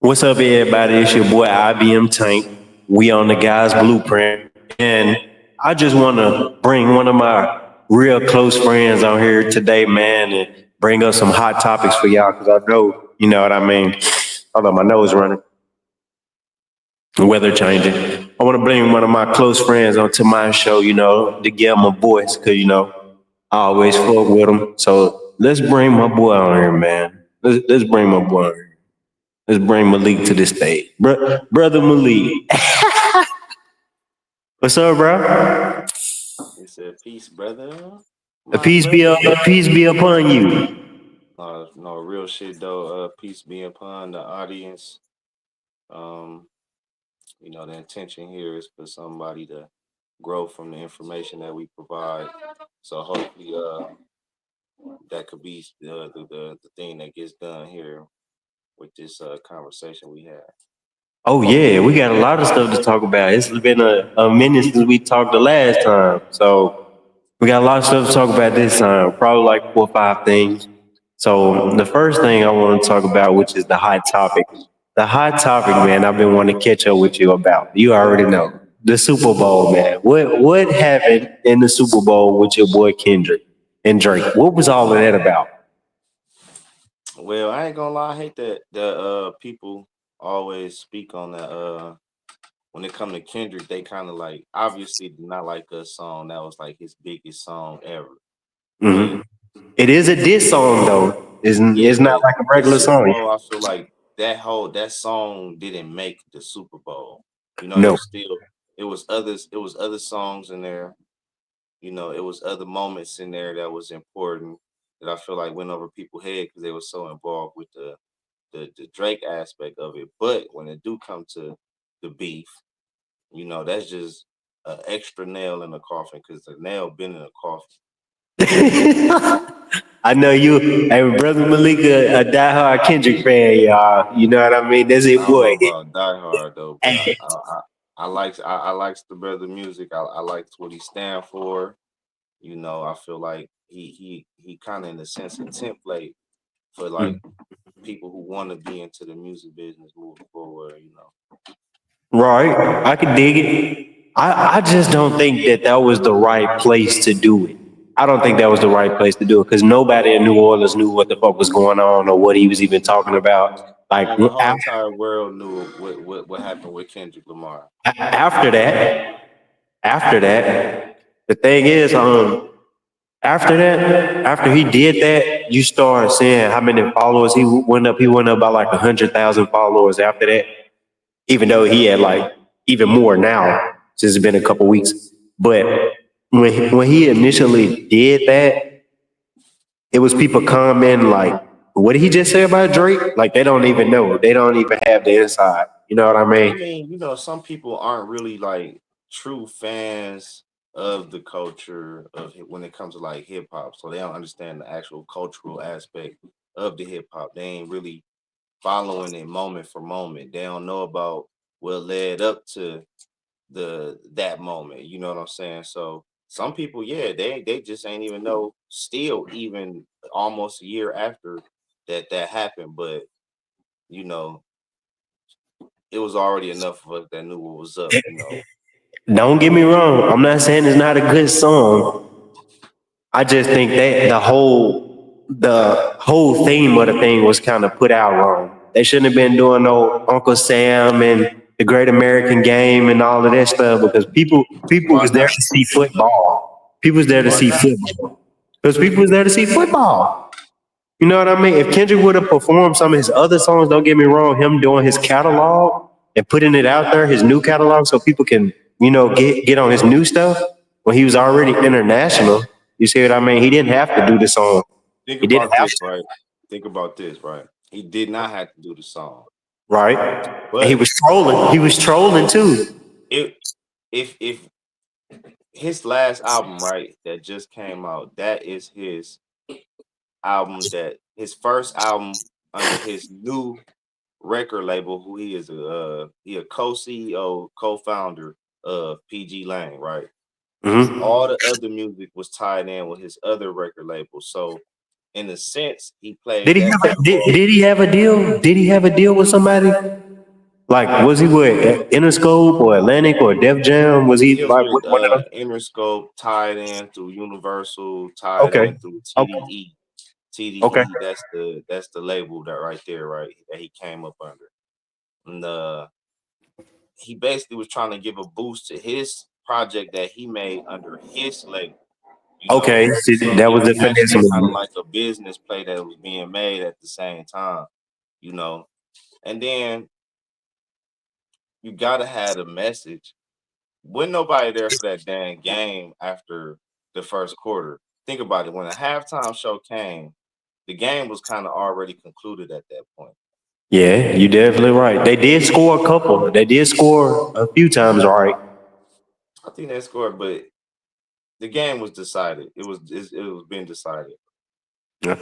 What's up, everybody? It's your boy IBM Tank. We on the guys blueprint, and I just want to bring one of my real close friends on here today, man, and bring up some hot topics for y'all because I know, you know what I mean. Hold on, my nose running. Weather changing. I want to bring one of my close friends onto my show, to give him a voice because I always fuck with him. So let's bring my boy on here, man. Let's bring my boy on here. Let's bring Malik to the stage. Brother Malik. What's up, bro? He said, "Peace, brother." A My peace be brother. up, peace be upon you. No real shit though. Peace be upon the audience. Um, the intention here is for somebody to grow from the information that we provide. So hopefully, that could be the thing that gets done here with this conversation we had. Oh yeah, we got a lot of stuff to talk about. It's been a minute since we talked the last time. So we got a lot of stuff to talk about this time. Probably like 4 or 5 things. So the first thing I want to talk about, which is the hot topic. The hot topic, man, I've been wanting to catch up with you about. You already know. The Super Bowl, man. What happened in the Super Bowl with your boy Kendrick and Drake? What was all of that about? Well, I ain't gonna lie, I hate that people always speak on that when it come to Kendrick, they kind of like obviously did not like a song that was like his biggest song ever. But Hmm. It is a diss song though. yeah, It's not but like a the regular Super song. Bowl, I feel like that song didn't make the Super Bowl. It No. was still it was other songs in there. It was other moments in there that was important that I feel like went over people's head because they were so involved with the Drake aspect of it. But when it do come to the beef, that's just an extra nail in the coffin because the nail been in the coffin. I know you, hey, brother Malika, a diehard Kendrick fan, y'all. You know what I mean? That's it, I don't boy. know about Die Hard though, but I Hey, I, I likes the brother music. I likes what he stand for. I feel like he kind of in a sense a template for like people who want to be into the music business moving forward. right, I can dig it. I just don't think that that was the right place to do it. I don't think that was the right place to do it because nobody in New Orleans knew what the fuck was going on or what he was even talking about. Like Man, the whole entire world knew what happened with Kendrick Lamar. after that, the thing is, after he did that, you start seeing how many followers he went up. He went up by like 100,000 followers after that, even though he had like even more now since it's been a couple weeks. But when he initially did that, it was people commenting like, "What did he just say about Drake?" Like they don't even know. They don't even have the inside. You know what I I mean? mean, some people aren't really like true fans of the culture when it comes to like hip hop, so they don't understand the actual cultural aspect of the hip hop. They ain't really following it moment for moment. They don't know about what led up to that moment. You know what I'm saying? So some people, yeah, they just ain't even know. Still, even almost a year after that happened, but you know, it was already enough of us that knew what was up. Don't get me wrong. I'm not saying it's not a good song. I just think that the whole theme of the thing was kind of put out wrong. They shouldn't have been doing no Uncle Sam and the Great American Game and all of that stuff because people Why was there not? to see football. People was there to Why see not? football because people was there to see football. You know what I mean? If Kendrick would have performed some of his other songs, don't get me wrong, him doing his catalog and putting it out there, his new catalog, so people can, get on his new stuff when he was already international. You see what I mean? He didn't have to do the song. Think He didn't about have this, to, right? Think about this, right? He did not have to do the song, right? And he but was trolling. He was trolling too. if if his last album, right, that just came out, that is his album, that his first album under his new record label, who he a co-CEO, co-founder of PG Lane, right? Hmm. All the other music was tied in with his other record label. So in a sense, he played Did he that have a type of role. did he have a deal? Did he have a deal with somebody? Like, was he with Interscope or Atlantic or Def Jam? Was he He was like with with one of them? Interscope, tied in through Universal, tied Okay. in through Okay. TDE. Okay. TDE, that's the label that right there, right? That he came up under. And he basically was trying to give a boost to his project that he made under his label, you know. Okay. See, So that it was was the finesse actually kind of move. like a business play that was being made at the same time, you know. And then you gotta have a message. Wasn't nobody there for that dang game after the first quarter. Think about it. When a halftime show came, the game was kind of already concluded at that point. Yeah, you definitely right. They did score a couple. They did score a few times, right? I think they scored, but the game was decided. It was being decided. Yeah.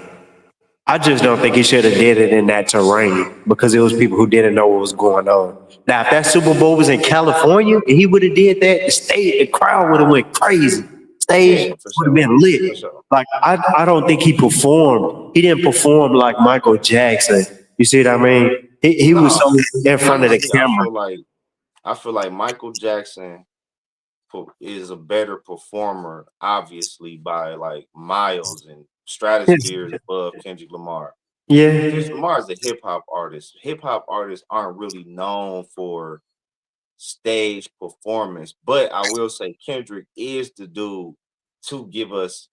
I just don't think he should have did it in that terrain because it was people who didn't know what was going on. Now, if that Super Bowl was in California and he would have did that, the crowd would have went crazy. Stage Yeah, for would have sure. been For lit. sure. Like I don't think he performed. He didn't perform like Michael Jackson. You see what I mean? He was so No, in front of the honestly, camera. I feel like Michael Jackson is a better performer, obviously by like miles and stratospheres above Kendrick Lamar. Yeah. Kendrick Lamar is a hip hop artist. Hip hop artists aren't really known for stage performance, but I will say Kendrick is the dude to give us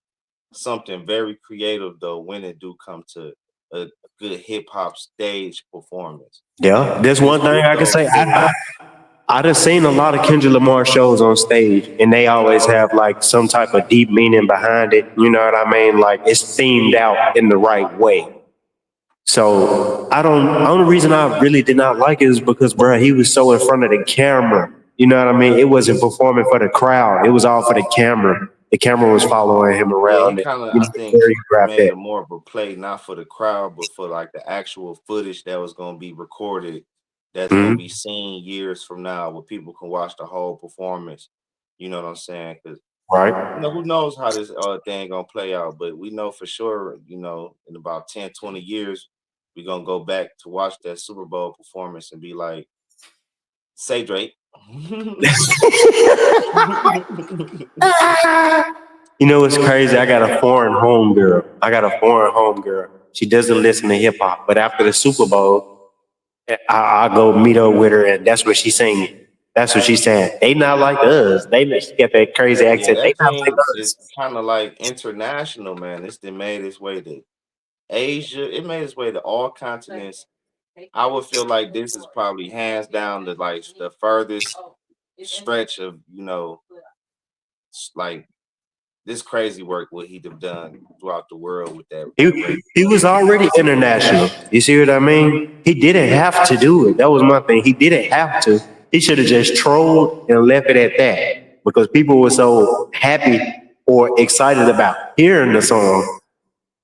something very creative though when it do come to a good hip hop stage performance. Yeah. There's It's one thing with I can those say. singers. I done seen a lot of Kendrick Lamar shows on stage, and they always have like some type of deep meaning behind it. You know what I mean? Like it's themed out in the right way. So I don't. Only reason I really did not like it is because, bro, he was so in front of the camera. You know what I mean? It wasn't performing for the crowd. It was all for the camera. The camera was following him Yeah, he around, and kind of you I know, think he choreographed made that. it more of a play, not for the crowd, but for like the actual footage that was going to be recorded, that's going to Mhm. be seen years from now, where people can watch the whole performance. You know what I'm saying? Because you Right. know who knows how this thing gonna play out, but we know for sure. You know, in about 10, 20 years, we're gonna go back to watch that Super Bowl performance and be like, "Say Drake." You know what's crazy? I got a foreign home girl. I got a foreign home girl. She doesn't listen to hip hop, but after the Super Bowl, I go meet up with her, and that's what she's singing. That's what she's saying. They not like us. She got that crazy Yeah, accent. They that not like thing is us. kind of like international, man. It's then made its way to Asia. It made its way to all continents. I would feel like this is probably hands down the furthest stretch of like this crazy work what he'd have done throughout the world with that record. He was already international. You see what I mean? He didn't have to do it. That was my thing. He didn't have to. He should have just trolled and left it at that because people were so happy or excited about hearing the song.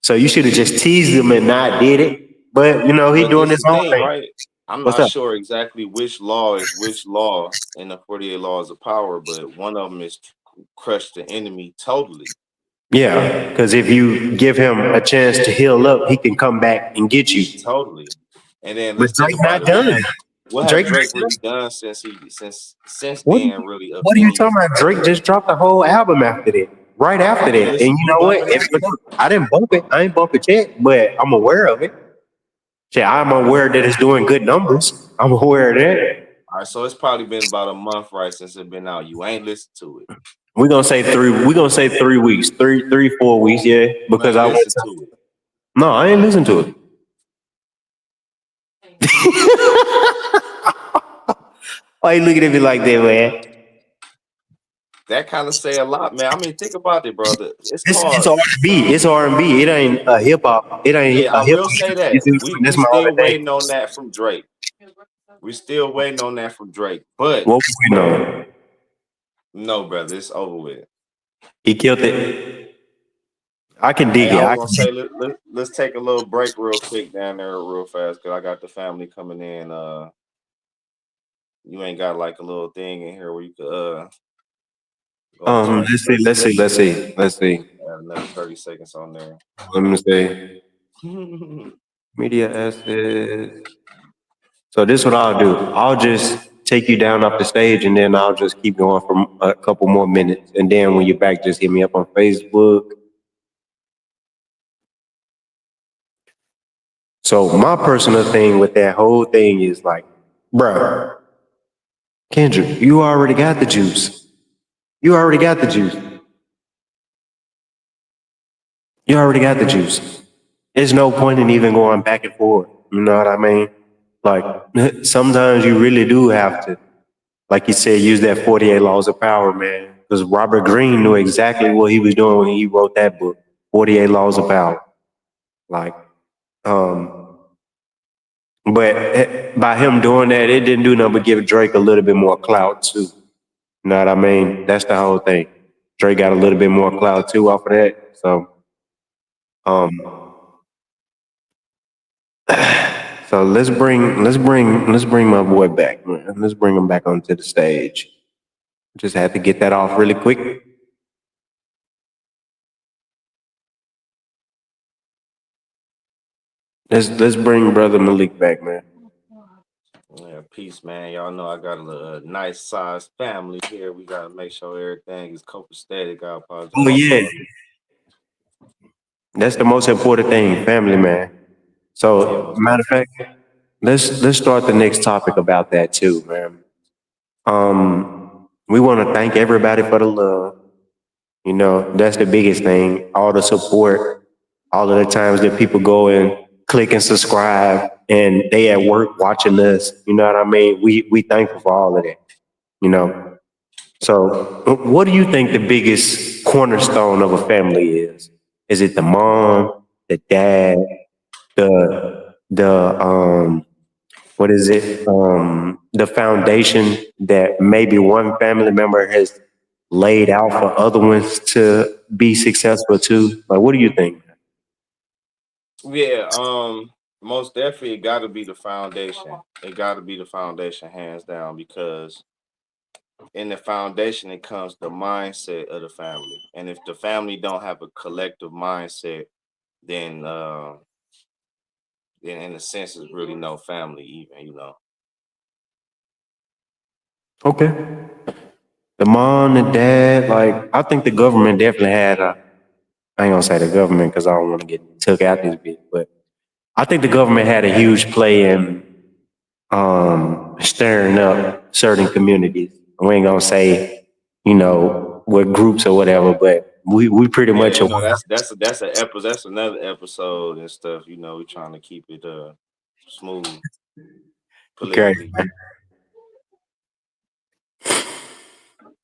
So you should have just teased him and not did it. But you know, he But doing this his the own thing, thing. right? I'm What's not up? sure exactly which law is which law in the 48 laws of power, but one of them is to crush the enemy totally. Yeah, because if you give him a chance to heal up, he can come back and get you. Totally. And then But let's think Drake about not it. done. What has Drake not Drake done. really done since What, then really of what are you any? talking about? Drake just dropped the whole album after that. Right after You that. And listen, you you know what? bumping If that? look, I didn't bump it. I ain't bump it yet, but I'm aware of it. Yeah, I'm aware that it's doing good numbers. I'm aware of that. All right, so it's probably been about a month, right, since it's been out. You ain't listened to it. We're gonna say three. We're gonna say 3 weeks, 4 weeks, yeah. You Because ain't I went listened to, to it. no, I ain't listen to it. Why you looking at me like that, man? That kind of say a lot, man. I mean, think about it, brother. It's It's called. R&B. It's R&B. It ain't a hip hop. It ain't Yeah, a I hip will hop. say that. You see, We that's my only still thing. waiting on that from Drake. We still waiting on that from Drake. But What we know? no, brother, it's over with. He killed it. I can Hey, dig I it. was I gonna can say let's take a little break real quick down there real fast because I got the family coming in. You ain't got like a little thing in here where you could Go ahead, Let's see. add another 30 seconds on there. Let me see. Media assets. So this is what I'll do. I'll just take you down off the stage and then I'll just keep going for a couple more minutes. And then when you're back, just hit me up on Facebook. So my personal thing with that whole thing is like, bruh, Kendrick, you already got the juice. You already got the juice. You already got the juice. There's no point in even going back and forth. You know what I mean? Like sometimes you really do have to, like you said, use that 48 laws of power, man. Because Robert Greene knew exactly what he was doing when he wrote that book, 48 Laws of Power. Like, um, but by him doing that, it didn't do nothing but give Drake a little bit more clout too. You know what I mean? That's the whole thing. Drake got a little bit more clout too off of that. So, um, so let's bring my boy back, man. Let's bring him back onto the stage. Just had to get that off really quick. Let's bring brother Malik back, man. Yeah, peace, man. Y'all know I got a nice sized family here. We gotta make sure everything is copacetic. I apologize. Oh yeah, that's the most important thing, family, man. So, matter of fact, let's start the next topic about that too, man. We want to thank everybody for the love. You know, that's the biggest thing. All the support, all of the times that people go and click and subscribe, and they at work watching us. You know what I mean? We thankful for all of that. You know. So, what do you think the biggest cornerstone of a family is? Is it the mom, the dad, the what is it? The foundation that maybe one family member has laid out for other ones to be successful too? Like, what do you think? Yeah, most definitely it gotta be the foundation. It gotta be the foundation, hands down, because in the foundation it comes the mindset of the family. And if the family don't have a collective mindset, then then in a sense it's really no family even, you know. Okay. The mom, the dad, like I think the government definitely had a. I ain't gonna say the government because I don't want to get took out this bit, but I think the government had a huge play in stirring up certain communities. We ain't gonna say, you know, what groups or whatever, but we pretty Yeah, much you know, aware. that's another episode and stuff, you know, we're trying to keep it smooth Okay. politically.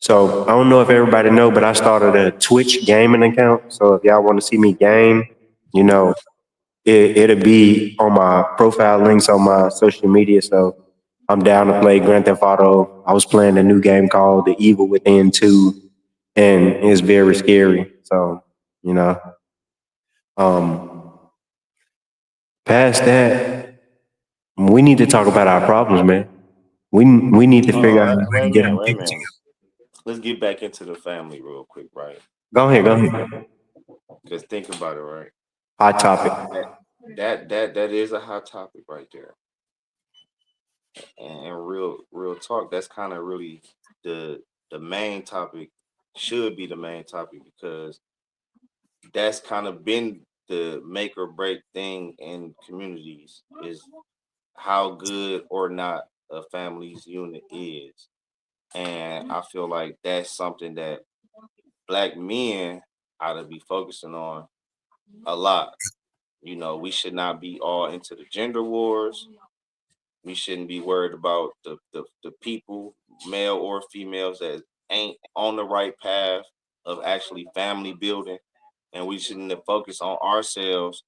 So I don't know if everybody know, but I started a Twitch gaming account. So if y'all want to see me game, you know, it'll be on my profile links on my social media. So I'm down to play Grand Theft Auto. I was playing a new game called The Evil Within 2, and it's very scary. So, you know, um, past that, we need to talk about our problems, man. We need to figure out Oh, how we wait a can get minute, our wait a people minute. together. Let's get back into the family real quick, right? Go ahead. Because think about it, right? Hot topic. That is a hot topic right there. And real talk, that's kind of really the main topic, should be the main topic, because that's kind of been the make or break thing in communities, is how good or not a family's unit is. And I feel like that's something that black men ought to be focusing on a lot. You know, we should not be all into the gender wars. We shouldn't be worried about the people, male or females, that ain't on the right path of actually family building. And we shouldn't focus on ourselves,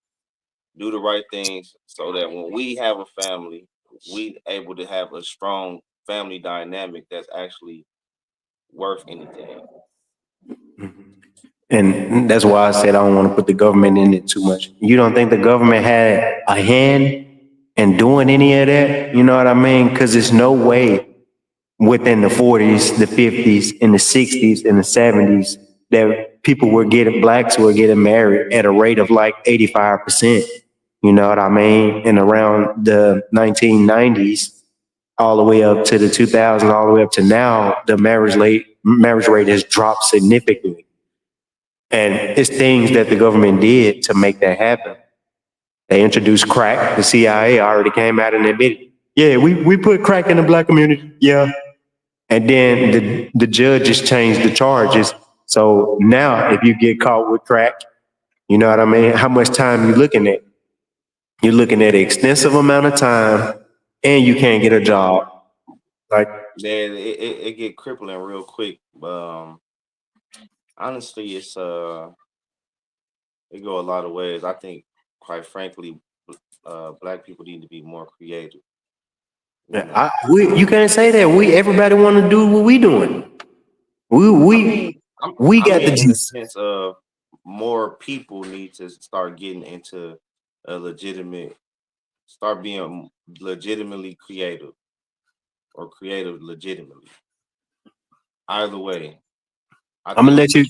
do the right things, so that when we have a family, we able to have a strong family dynamic that's actually worth anything. And that's why I said I don't want to put the government in it too much. You don't think the government had a hand in doing any of that? You know what I mean? Because there's no way within the 40s, the 50s, and the 60s, and the 70s that blacks were getting married at a rate of like 85%. You know what I mean? And around the 1990s, all the way up to the 2000s, all the way up to now, the marriage rate has dropped significantly. And it's things that the government did to make that happen. They introduced crack. The CIA already came out and admitted, yeah, we put crack in the black community. Yeah. And then the judges changed the charges. So now if you get caught with crack, you know what I mean? How much time you looking at? You're looking at an extensive amount of time and you can't get a job. Like, Then it get crippling real quick. Honestly, it go a lot of ways. I think, quite frankly, black people need to be more creative. You know, you can't say that. Everybody want to do what we doing. We I we mean, we I got the mean, in the juice. sense of more people need to start getting into a start being legitimately creative or creative legitimately. Either way, I I'm gonna think let you.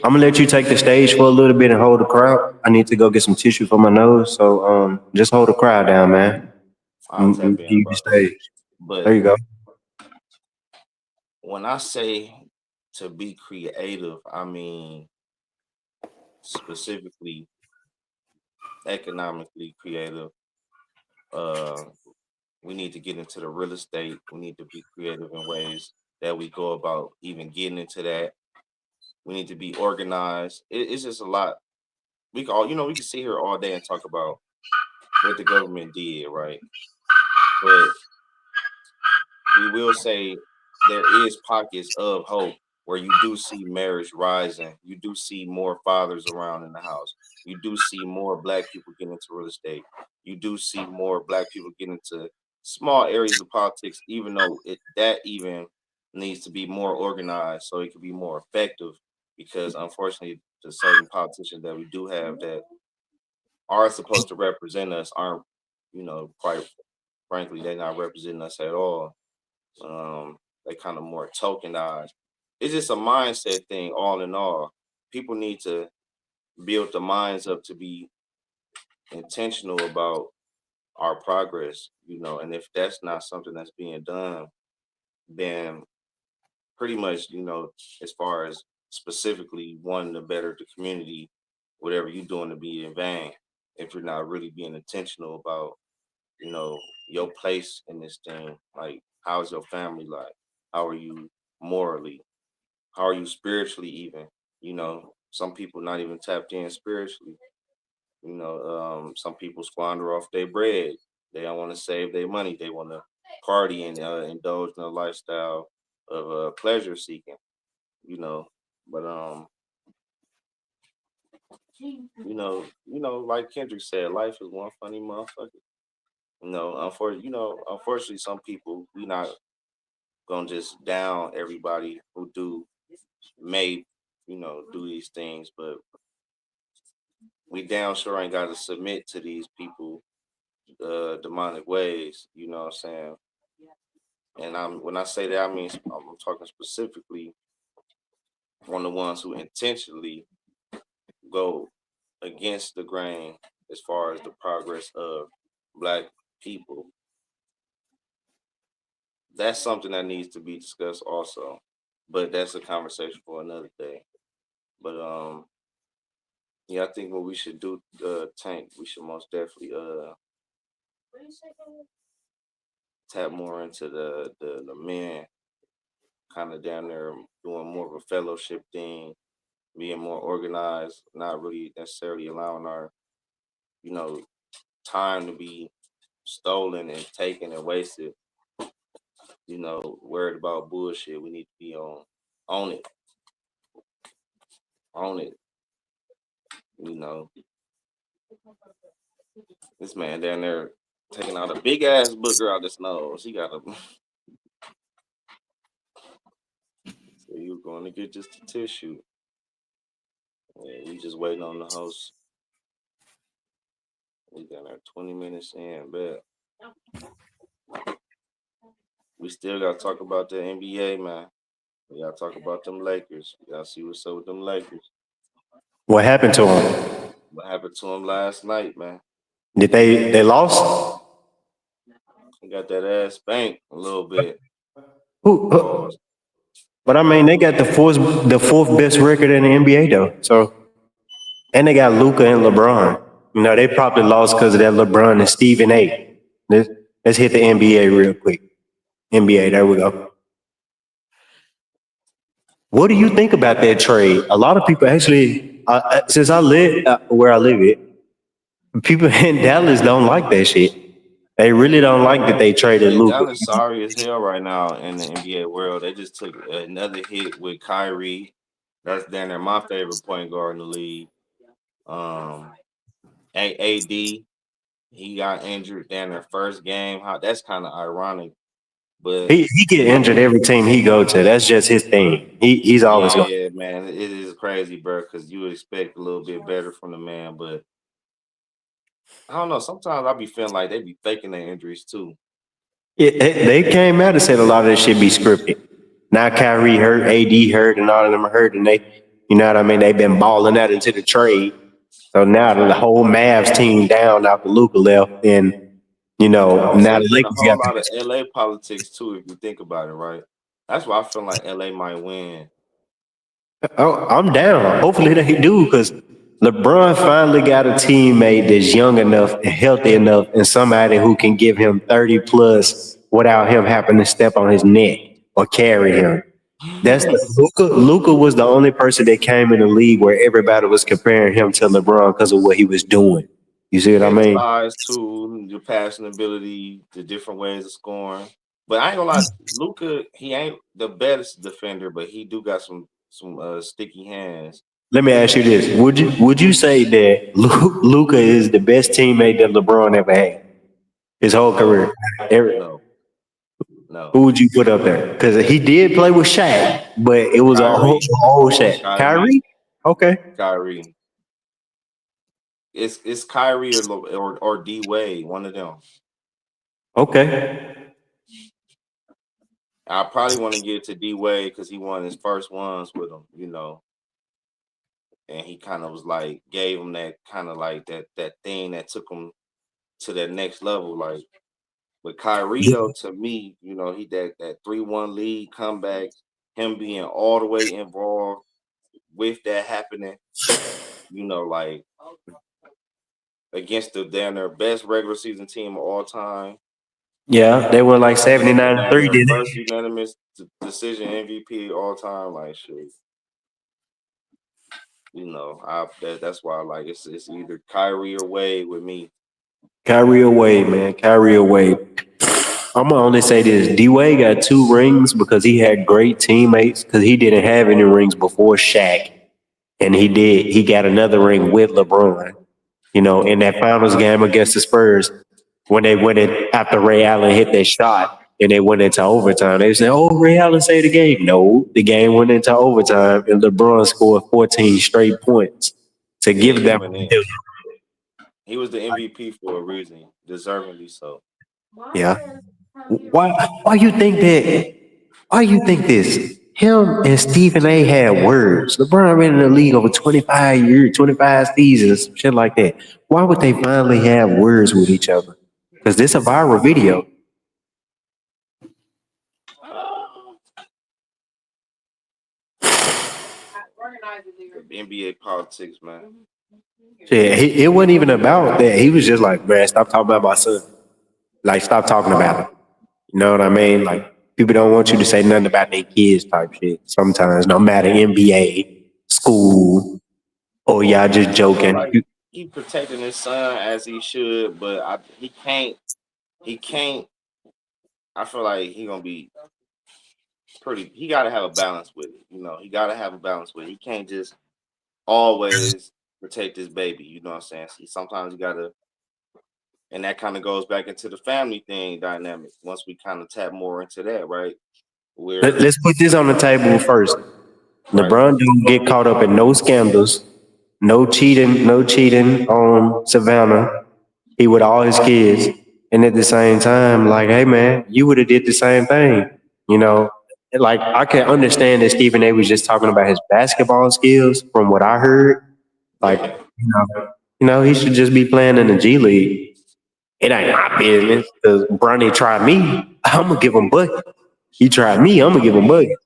I'm gonna let you take the stage for a little bit and hold the crowd. I need to go get some tissue for my nose, so just hold the crowd down, man. I'll Give tap in you the about that. stage. There But you go. when I say to be creative, I mean specifically economically creative. Uh, we need to get into the real estate. We need to be creative in ways that we go about even getting into that. We need to be organized. It's just a lot. We can sit here all day and talk about what the government did, right? But we will say there is pockets of hope where you do see marriage rising. You do see more fathers around in the house. You do see more black people getting into real estate. You do see more black people getting into small areas of politics, even though that even needs to be more organized so it can be more effective. Because unfortunately, the certain politicians that we do have that are supposed to represent us aren't, quite frankly, they're not representing us at all. They kind of more tokenized. It's just a mindset thing, all in all. People need to build the minds up to be intentional about our progress, and if that's not something that's being done, then pretty much, as far as specifically wanting to better the community, whatever you're doing to be in vain if you're not really being intentional about, your place in this thing. Like, how's your family life? How are you morally? How are you spiritually even? Some people not even tapped in spiritually. Some people squander off their bread. They don't want to save their money. They want to party and indulge in a lifestyle of pleasure seeking. You know, but like Kendrick said, life is one funny motherfucker. Unfortunately, some people we not gonna just down everybody who may do these things, but we damn sure ain't got to submit to these people demonic ways. You know what I'm saying? And when I say that, I mean I'm talking specifically on the ones who intentionally go against the grain as far as the progress of black people. That's something that needs to be discussed also, but that's a conversation for another day. But yeah, I think what we should do, Tank, we should most definitely tap more into the men kind of down there doing more of a fellowship thing, being more organized, not really necessarily allowing our, you know, time to be stolen and taken and wasted, worried about bullshit. We need to be on it, on it, you know. This man down there taking out a big ass booger out his nose. He got a so you going to get just a tissue. Yeah, we just waiting on the host. We got our 20 minutes in, bet. we still got to talk about the NBA, man. We got to talk about them Lakers. We got to see what's up with them Lakers. What happened to them? What happened to them last night, man? Did they lost? They got that ass spanked a little bit. Who? Pause. But I mean, they got the fourth best record in the NBA though. So, and they got Luca and LeBron. You know, they probably lost because of that LeBron and Stephen A. Let's hit the NBA real quick. NBA, there we go. What do you think about that trade? A lot of people actually, since I live where I live at, people in Dallas don't like that shit. They really don't like that they traded Yeah, Luca. Dallas sorry as hell right now in the NBA world. They just took another hit with Kyrie. That's down there my favorite point guard in the league. Um, AD, he got injured down their first game. That's kind of ironic, but He get injured every team he go to. That's just his thing. He's always going. yeah, man, it is crazy, bro. Because you would expect a little bit better from the man, but I don't know. Sometimes I be feeling like they be faking their injuries too. They came out and said a lot of this shit be scripted. Now Kyrie hurt, AD hurt, and all of them are hurt, and they, you know what I mean? They've been balling out into the trade. So now the whole Mavs team down after Luca left, and you know now the It's been a Lakers whole got. lot of LA politics too, if you think about it, right? That's why I feel like LA might win. Oh, I'm down. Hopefully they do because LeBron finally got a teammate that's young enough and healthy enough, and somebody who can give him 30 plus without him having to step on his neck or carry him. That's the Luca. Luca was the only person that came in the league where everybody was comparing him to LeBron because of what he was doing. You see what I Yeah, the mean? size too, the passing ability, the different ways of scoring. But I ain't gonna lie, Luca, he ain't the best defender, but he do got some sticky hands. Let me ask you this: Would you say that Luca is the best teammate that LeBron ever had his whole No, career? Every, no, no. Who would you put up there? Because he did play with Shaq, but it was a whole, Kyrie, whole Shaq. Kyrie, Kyrie? Okay. Kyrie. It's Kyrie or D Wade, one of them. Okay. I probably want to give it to D Wade because he won his first ones with him, and he kind of was like gave him that kind of like that thing that took him to that next level. Like with Kyrie though, to me, he that 3-1 lead comeback, him being all the way involved with that happening, like against their best regular season team of all time. Yeah, they were like And 79-3, their did first they? unanimous decision MVP all time, like shit. That's why like it's either Kyrie or Wade with me. Kyrie away, man. Kyrie away. I'm gonna only say this: D Wade got 2 rings because he had great teammates. Because he didn't have any rings before Shaq, and he did. He got another ring with LeBron. In that finals game against the Spurs, when they went in after Ray Allen hit that shot and they went into overtime, they said, "Oh, Ray Allen saved the game." No, the game went into overtime, and LeBron scored 14 straight points to Yeah, give he them. went in. He was the MVP for a reason, deservingly so. Yeah. Why you think that? Why you think this? Him and Stephen A had words. LeBron been in the league over 25 years, 25 seasons, shit like that. Why would they finally have words with each other? Because this a viral video. The NBA politics, man. Yeah, it wasn't even about that. He was just like, man, stop talking about my son. Like, stop talking about him. You know what I mean? Like, people don't want you to say nothing about their kids type shit. Sometimes, no matter NBA, school, or y'all just joking. Like he protecting his son as he should, but he can't. He can't. I feel like he gonna be pretty. He got to have a balance with it. He got to have a balance with it. He can't just always protect his baby. You know what I'm saying? Sometimes you got to, and that kind of goes back into the family thing dynamic. Once we kind of tap more into that, right? Where Let's put this on the table first. right, LeBron don't get caught up in no scandals, no cheating on Savannah. He with all his kids. And at the same time, like, hey man, you would have did the same thing. You know, like I can understand that Stephen A was just talking about his basketball skills from what I heard. Like, Yeah. he should just be playing in the G League. It ain't my business because Bronny tried me. I'm gonna give him bucket. He tried me. I'm gonna give him bucket.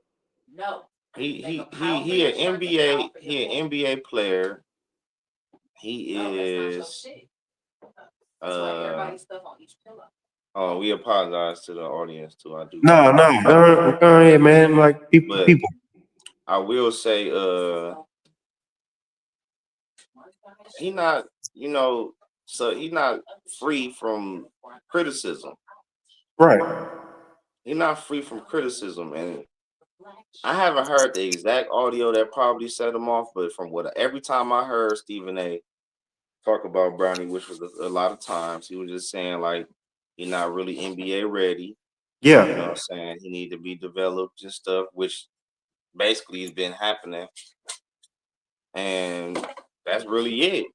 He an NBA player. He is uh oh, we apologize to the audience too. I do No, no, apologize. go ahead, man. Like But people. I will say he not, you know, so he not free from criticism. Right. He's not free from criticism, and I haven't heard the exact audio that probably set him off, but from what every time I heard Stephen A talk about Brownie, which was a lot of times, he was just saying like he's not really NBA ready. You know what I'm Yeah. saying? He need to be developed and stuff, which basically has been happening, and that's really it.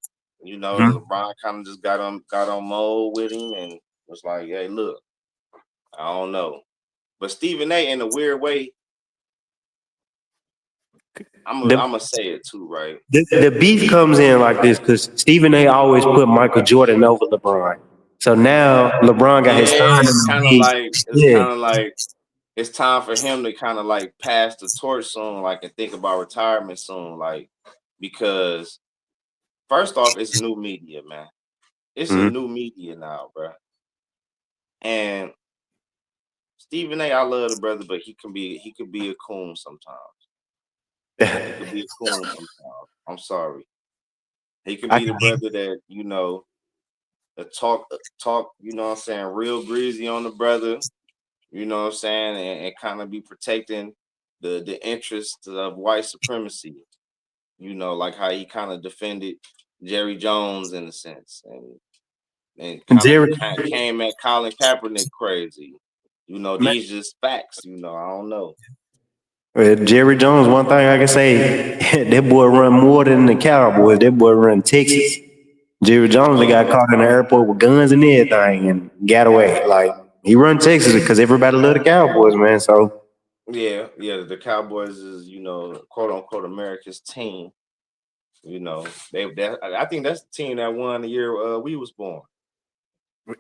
You know, Mhm. LeBron kind of just got on mold with him and was like, "Hey, look, I don't know." But Stephen A, in a weird way, I'm The, gonna say it too, right? the beef comes in like this because Stephen A always put Michael Jordan over LeBron. So now LeBron got his Yeah, son in the league. Yeah. kind of like it's time for him to kind of like pass the torch soon, like and think about retirement soon, like because first off, it's new media, man. It's a Mhm. new media now, bro. And Stephen A, I love the brother, but he could be a coon sometimes. He could be a coon sometimes. I'm sorry. He could I be the can, brother that talk. You know what I'm saying, real greasy on the brother. You know what I'm saying, and kind of be protecting the interests of white supremacy. You know, like how he kind of defended Jerry Jones in a sense, and Jerry, kind of came at Colin Kaepernick crazy. You know, man, these just facts. You know, I don't know. Jerry Jones, one thing I can say, that boy run more than the Cowboys. That boy run Texas. Jerry Jones, they Oh got caught in the airport with guns and everything and got away. Like, he run Texas because everybody love the Cowboys, man. So, yeah, yeah. The Cowboys is quote unquote America's team. You know, I think that's the team that won the year we was born.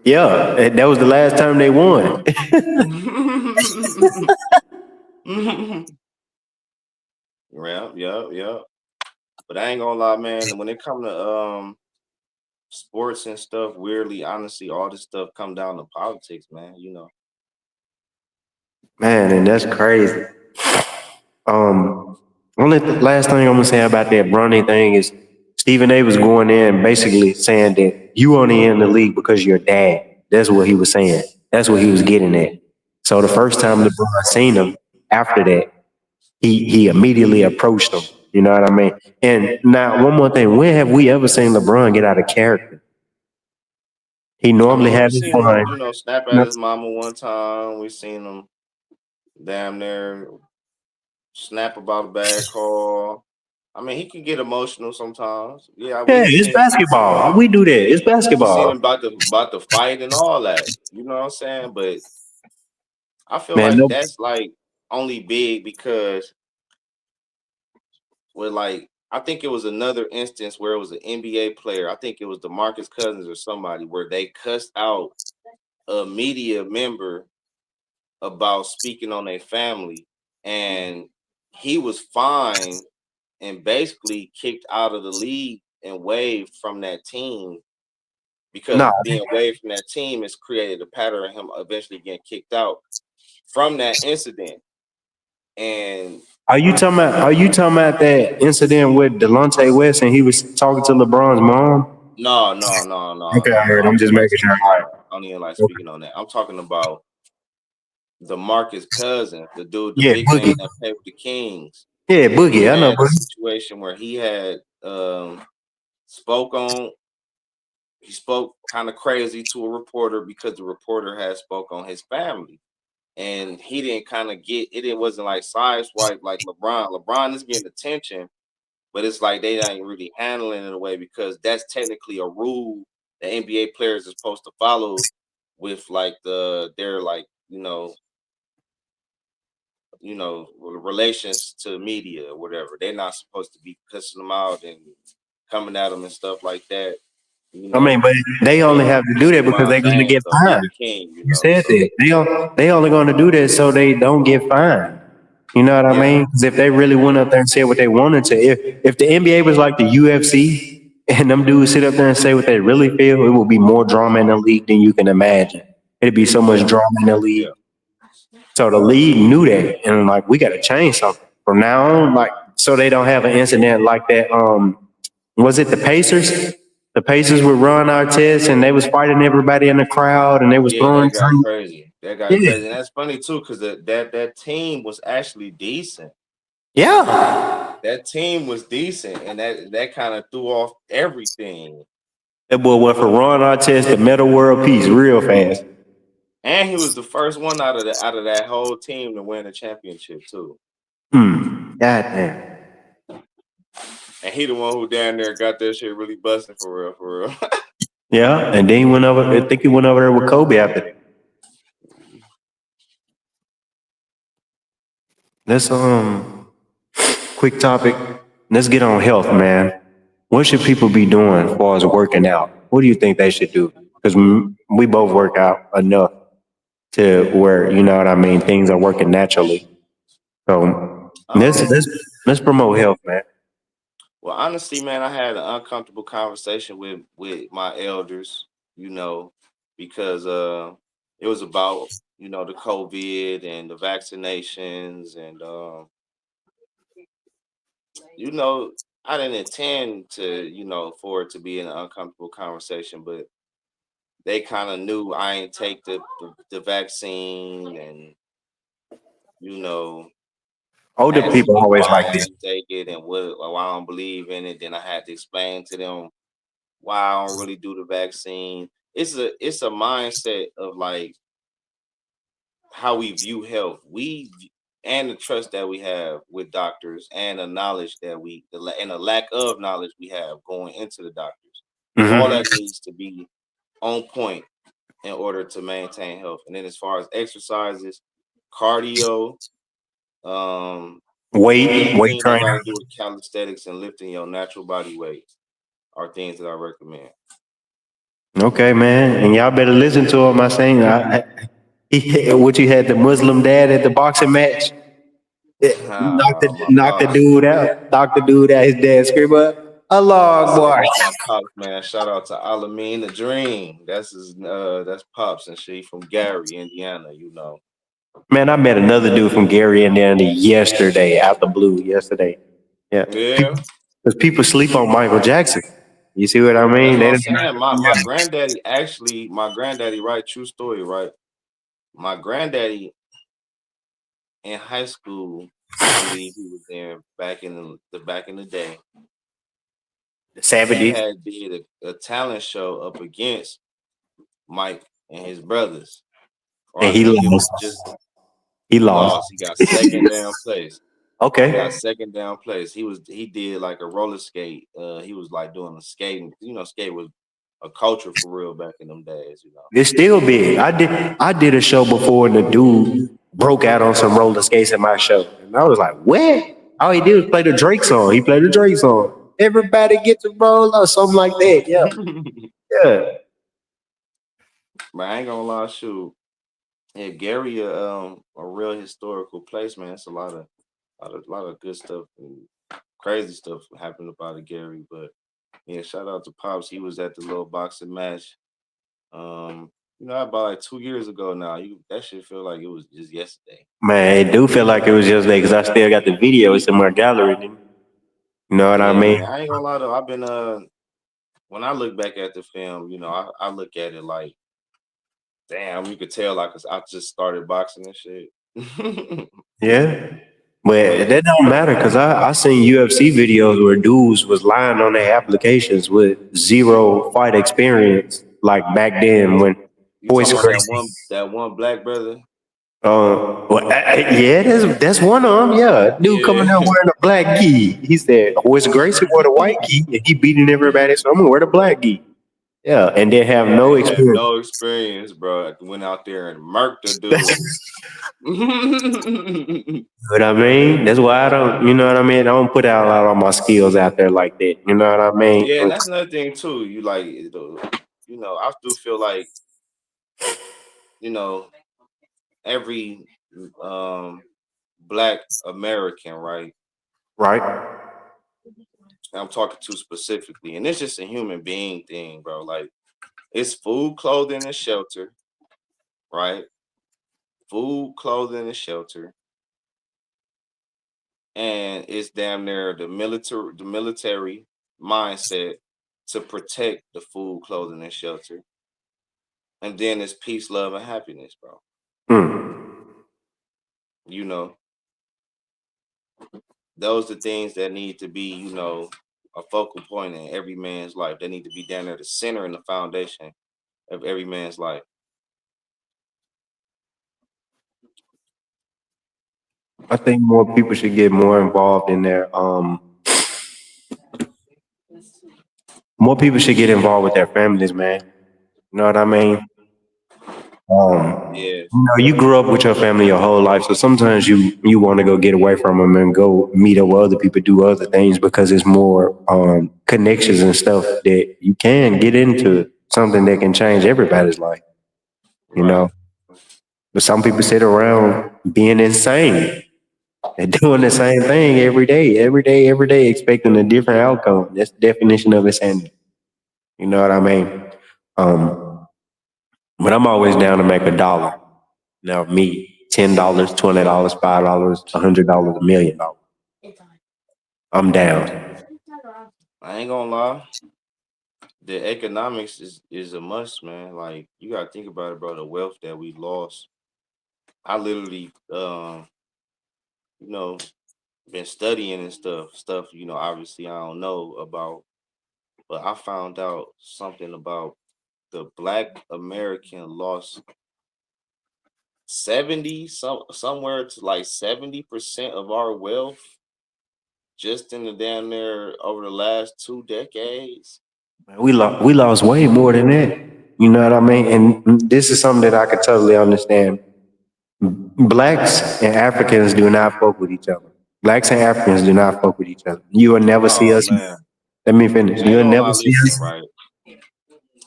yeah, that was the last time they won. Yeah, yeah, yeah. But I ain't gonna lie, man. When it come to sports and stuff, weirdly, honestly, all this stuff come down to politics, man. You know. Man, and that's crazy. Only last thing I'm gonna say about that Bronny thing is Stephen A was going in basically saying that you only in the league because you're dad. That's what he was saying. That's what he was getting at. So the first time LeBron seen him after that, he immediately approached him. You know what I mean? And now one more thing, when have we ever seen LeBron get out of character? He I normally mean, we have his seen him, fun. snap at his mama one time. We seen him damn near snap about a bad call. I mean, he can get emotional sometimes. Yeah, Yeah, it's basketball. We do that. It's we seen him basketball. about the fight and all that. You know what I'm saying? But I feel Man, like no, that's like only big because with like I think it was another instance where it was an NBA player. I think it was DeMarcus Cousins or somebody where they cussed out a media member about speaking on their family, and he was fined and basically kicked out of the league and waived from that team because nah. being waived from that team has created a pattern of him eventually getting kicked out from that incident. And Are you talking about that incident with Delonte West and he was talking to LeBron's mom? Okay, I heard. I I'm don't just even like making sure. speaking All on right. that. I don't even like Okay. speaking on that. I'm talking about the Marcus Cousin, the dude, the Yeah, big man Boogie. that played with the Kings. Yeah, He Boogie. I know had a Boogie. situation where he had spoke on he spoke kind of crazy to a reporter because the reporter had spoke on his family. And he didn't kind of get it. It wasn't like sideswipe like LeBron. LeBron is getting attention, but it's like they ain't really handling it in a way because that's technically a rule that NBA players are supposed to follow with like their like relations to media or whatever. They're not supposed to be cussing them out and coming at them and stuff like that. I mean, but they only have to do that because Wild they're going to thing. get So he fined. the king, You said So that they only going to do that so they don't get fined. You know what I yeah, mean? Because if they really went up there and said what they wanted to, if the NBA was like the UFC and them dudes sit up there and say what they really feel, it would be more drama in the league than you can imagine. It'd be so much drama in the league. yeah. So the league knew that, and like we got to change something from now on, like so they don't have an incident like that. Was it the Pacers? The Pacers would run Artest, and they was fighting everybody in the crowd, and they was Yeah, throwing that got drinks. crazy. That got Yeah, crazy. And that's funny too, because that team was actually decent. yeah. That team was decent, and that kind of threw off everything. That boy went for Ron Artest, the Metal World Peace, real fast. And he was the first one out of that whole team to win a championship too. God damn. And he the one who down there got that shit really busting for real, for real. Yeah, and then he went over. I think he went over there with Kobe after that. Let's quick topic. Let's get on health, man. What should people be doing as far as working out? What do you think they should do? Because we both work out enough to where you know what I mean. Things are working naturally. So let's promote health, man. Well, honestly, man, I had an uncomfortable conversation with my elders, because it was about the COVID and the vaccinations, and I didn't intend to for it to be an uncomfortable conversation, but they kind of knew I ain't take the vaccine, and you know Older asking people me always why like I this. ain't take it and why I don't believe in it. Then I had to explain to them why I don't really do the vaccine. It's a mindset of like how we view health. And the trust that we have with doctors, and the knowledge that and the lack of knowledge we have going into the doctors. All that needs to be on point in order to maintain health. And then as far as exercises, cardio, Weight anything that got training. to do with calisthenics and lifting your natural body weight are things that I recommend. Okay, man, and y'all better listen to him. I saying, what you had the Muslim dad at the boxing match. My Knocked the pops. dude out. Knocked the dude out. His dad screamed, Allah boy. My pops, man. Shout out to Alameen the Dream. That's pops and she from Gary, Indiana. Man, I met another dude from Gary, Indiana yesterday, out the blue yesterday. Yeah. Yeah, Because people sleep on Michael Jackson. You see what I that's mean? what They I'm didn't- saying. My granddaddy, right? True story, right? My granddaddy in high school, I believe he was there back in the day. the He 70s. had did a talent show up against Mike and his brothers, or And I he think it was lost. just He he lost. lost. He got second down place. He got Okay. second down place. He did like a roller skate. He was like doing a skating. Skate was a culture for real back in them days. It's still big. I did a show before and the dude broke out on some roller skates in my show. And I was like, what? All he did was play the Drake song. He played the Drake song. Everybody gets a roll or something like that. Yeah. Yeah. But I ain't gonna lie, shoot. Yeah, Gary, a real historical place, man. It's a lot of good stuff and crazy stuff happened about it, Gary. But yeah, shout out to Pops. He was at the little boxing match. About like 2 years ago now. That shit feel like it was just yesterday. Man, it do feel like it was yesterday because I still got the video. It's in my gallery. You know what I Yeah, mean? man. I ain't gonna lie though. I've been when I look back at the film, I look at it like, damn, you could tell like 'cause I just started boxing and shit. Yeah. But that don't matter because I seen UFC videos where dudes was lying on their applications with zero fight experience, like back then when You Boyce talking about that Gracie. one black brother? Yeah, that's one of them. Yeah, dude coming out Yeah. wearing a black gi. He said Boyce Gracie wore the white gi and he beating everybody, so I'm gonna wear the black gi. Yeah, and they have no They have experience. no experience, bro. Went out there and murked the dude. What I mean? That's why I don't, you know what I mean? I don't put out a lot of my skills out there like that. You know what I mean? Yeah, and that's another thing too. You like, I do feel like, you know, every um black American, right? Right? I'm talking to specifically, and it's just a human being thing, bro. Like, it's food, clothing, and shelter, right? Food, clothing, and shelter, and it's damn near the military mindset to protect the food, clothing, and shelter, and then it's peace, love, and happiness, bro. Mm. You know, those are things that need to be, a focal point in every man's life. They need to be down there, the center and the foundation of every man's life. I think more people should get more involved in their more people should get involved with their families, man. You know what I mean? Yeah, You grew up with your family your whole life, so sometimes you want to go get away from them and go meet up with other people, do other things because it's more connections and stuff that you can get into something that can change everybody's life. You right. know, but some people sit around being insane and doing the same thing every day, expecting a different outcome. That's the definition of insanity. You know what I mean? Um, but I'm always down to make a dollar. Now, me, $10, $20, $5, $100, $1 million. I'm down. I ain't gonna lie. The economics is a must, man. Like, you gotta think about it, bro. The wealth that we lost. I literally, you know, been studying and stuff. Obviously I don't know about, but I found out something about the Black American lost somewhere to like 70% of our wealth just in the damn there over the last 2 decades. We lost way more than that. You know what I mean? And this is something that I could totally understand. Blacks and Africans do not fuck with each other. Blacks and Africans do not fuck with each other. You will never see Oh us. man, Let me finish. I ain't You'll gonna never lie. see Listen, us. right?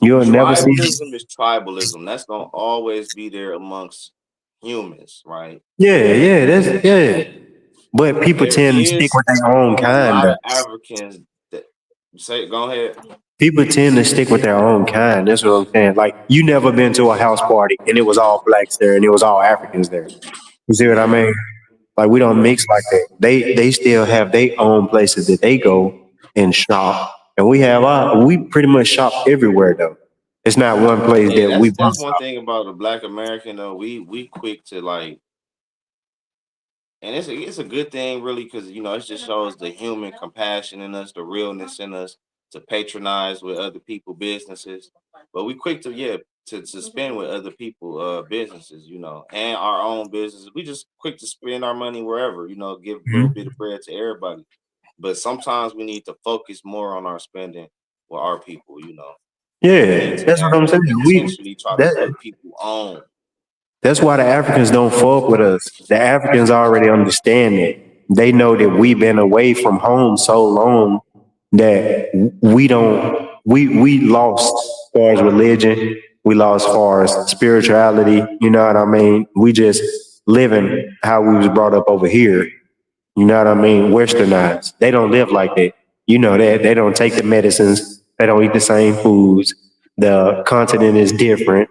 You'll never see us. Tribalism is tribalism. That's gonna always be there amongst humans, right? Yeah. But people There tend to stick is with their own a kind, lot though. of Africans that say, go ahead. People tend to stick with their own kind. That's what I'm saying. Like, you never been to a house party and it was all blacks there and it was all Africans there. You see what I mean? Like, we don't mix like that. They still have their own places that they go and shop, and we pretty much shop everywhere though. It's not one place Yeah, that we that's both one shop. thing about the Black American though. We quick to like, and it's a good thing really because it just shows the human compassion in us, the realness in us to patronize with other people businesses. But we quick to to spend with other people businesses, and our own businesses. We just quick to spend our money wherever, give a little bit of bread to everybody. But sometimes we need to focus more on our spending with our people. We need Yeah, to that's what I'm saying. actually We intentionally try to that put people on. That's why the Africans don't fuck with us. The Africans already understand it. They know that we've been away from home so long that we don't we lost as far as religion, we lost as far as spirituality, you know what I mean? We just living how we was brought up over here. You know what I mean? Westernized. They don't live like that. You know that. They don't take the medicines. They don't eat the same foods. The continent is different.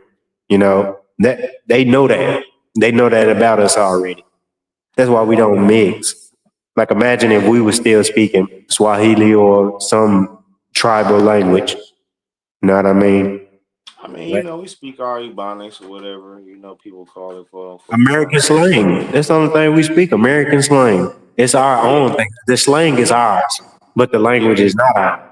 You know, that they know that. They know that about us already. That's why we don't mix. Like, imagine if we were still speaking Swahili or some tribal language. You know what I mean? I mean, Like, we speak our Ebonics or whatever, people call it quote unquote American Ebonics. slang. That's the only thing we speak. American slang. It's our Yeah, own thing. The slang is ours, but the language yeah. is not ours.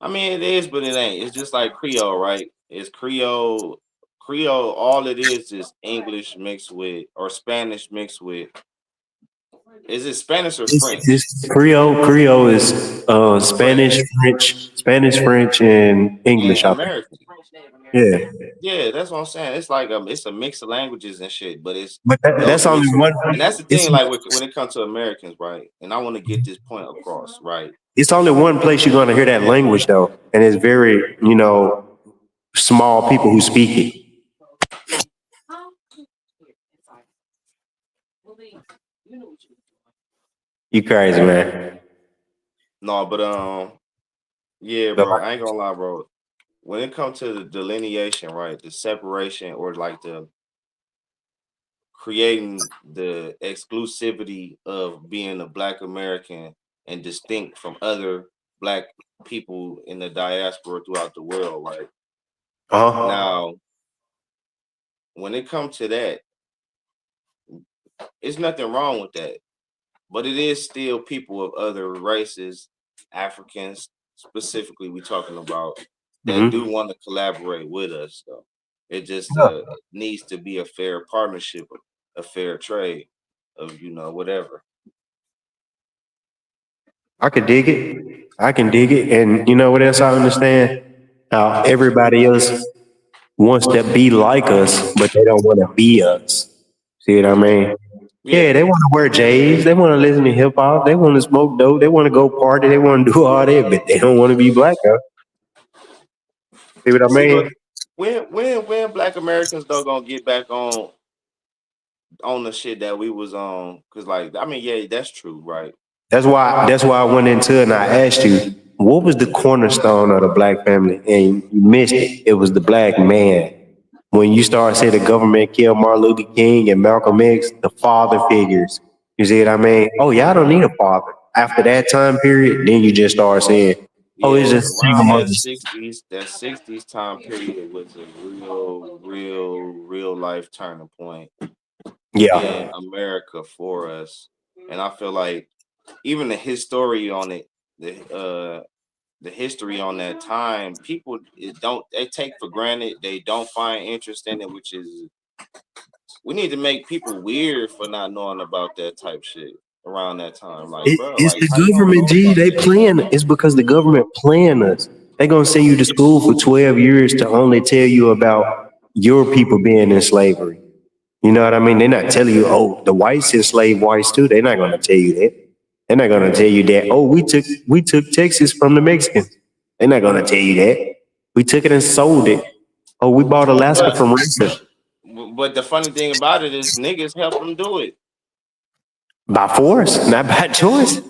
I mean, it is, but it ain't. It's just like Creole, right? It's Creole. Creole, all it is English mixed with or Spanish mixed with Is it Spanish or French? It's Creole. Creole is French. Spanish, French, and And English. I think. American. Yeah, Yeah, that's what I'm saying. It's like it's a mix of languages and shit, but it's but those that's only mixed. one. And that's the It's thing, like when it comes to Americans, right? And I want to get this point across, right? it's only one place you're gonna hear that language though, and it's very small people who speak it. You crazy man. No, but yeah, But bro. I ain't gonna lie, bro. When it comes to the delineation, right, the separation or like the creating the exclusivity of being a Black American and distinct from other Black people in the diaspora throughout the world, right? uh-huh. Now, when it comes to that, it's nothing wrong with that, but it is still people of other races, Africans specifically, we talking about that do Hmm. want to collaborate with us. Though it just Yeah, needs to be a fair partnership, a fair trade of whatever. I could dig it. I can dig it, and you know what else I understand? How everybody else wants to be like us, but they don't want to be us. See what I mean? Yeah, Yeah. they want to wear J's. They want to listen to hip hop. They want to smoke dope. They want to go party. They want to do all that, but they don't want to be black. Though. See what I See, but mean? when Black Americans though gonna get back on the shit that we was on? Cause like I mean, yeah, that's true, right? That's why I went into it and I asked you, what was the cornerstone of the black family? And you missed it. It was the black man. When you start saying the government killed Martin Luther King and Malcolm X, the father figures. You see what I mean? Oh, y'all don't need a father. After that time period, then you just start saying, oh, it's Yeah, just single around mothers. that sixties time period was a real life turning point in Yeah. America for us. And I feel like even the history on it, the history on that time, people don't they take for granted. They don't find interest in it, which is we need to make people weird for not knowing about that type shit around that time. Like, bro, It's like the how you don't government, know G. about They that? playing. It's because the government playing us. They gonna send you to school for 12 years to only tell you about your people being in slavery. You know what I mean? They're not telling you, oh, the whites enslaved whites too. They're not gonna tell you that. They're not gonna tell you that. Oh, we took Texas from the Mexicans. They're not gonna tell you that. We took it and sold it. Oh, we bought Alaska But from Russia but the funny thing about it is niggas help them do it. by force, not by choice.